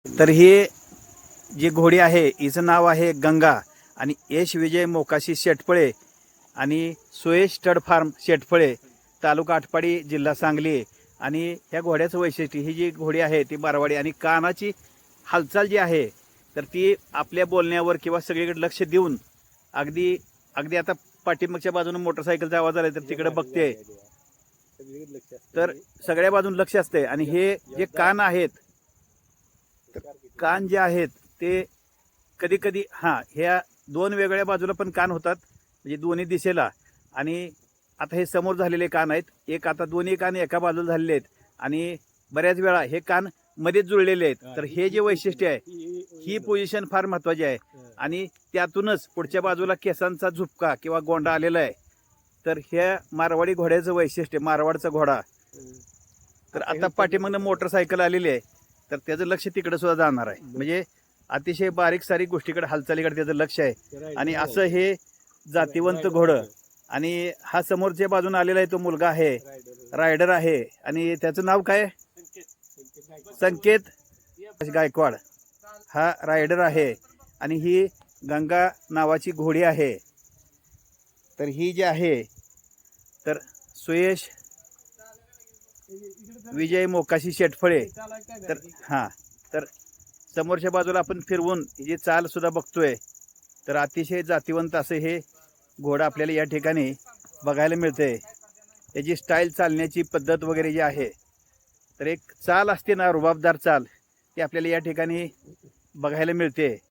तर ही जी घोडी आहे हिचं नाव आहे गंगा आणि यश विजय मोकाशी शेटफळे आणि सुयश स्टड फार्म शेटफळे तालुका आटपाडी जिल्हा सांगली. आणि ह्या घोड्याचं वैशिष्ट्य ही जी घोडी आहे ती मारवाडी आणि कानाची हालचाल जी आहे तर ती आपल्या बोलण्यावर किंवा सगळीकडे लक्ष देऊन अगदी अगदी आता पाठीमागच्या बाजूने मोटरसायकलचा आवाज आला तर तिकडे बघते तर सगळ्या बाजून लक्ष असते. आणि हे जे कान आहेत कान जे आहेत ते कधी कधी ह्या दोन वेगळ्या बाजूला पण कान होतात म्हणजे दोन्ही दिशेला. आणि आता हे समोर झालेले कान आहेत एक आता दोन्ही कान एका बाजूला झालेले आहेत आणि बऱ्याच वेळा हे कान मध्येच जुळलेले आहेत. तर हे जे वैशिष्ट्य आहे ही पोझिशन फार महत्वाची आहे आणि त्यातूनच पुढच्या बाजूला केसांचा झुपका किंवा गोंडा आलेला आहे. तर ह्या मारवाडी घोड्याचं वैशिष्ट्य मारवाडचा घोडा. तर आता पाठीमागनं मोटरसायकल आलेली आहे तर त्याचं लक्ष तिकडे सुद्धा जाणार आहे म्हणजे अतिशय बारीक सारीक गोष्टीकडे हालचालीकडे त्याचं लक्ष आहे. आणि असं हे जातीवंत घोडं आणि हा समोरच्या बाजून आलेला आहे तो मुलगा आहे रायडर आहे आणि त्याचं नाव काय संकेत गायकवाड हा रायडर आहे. आणि ही गंगा नावाची घोडी आहे. तर ही जी आहे तर सुयश विजय मोकाशी शेटफळे. तर समोरच्या बाजूला आपण फिरवून जी चाल सुद्धा बघतोय तर अतिशय जातीवंत असं हे घोडं आपल्याला या ठिकाणी बघायला मिळते. त्याची स्टाईल चालण्याची पद्धत वगैरे जी आहे तर एक चाल असते ना रुबाबदार चाल ती आपल्याला या ठिकाणी बघायला मिळते.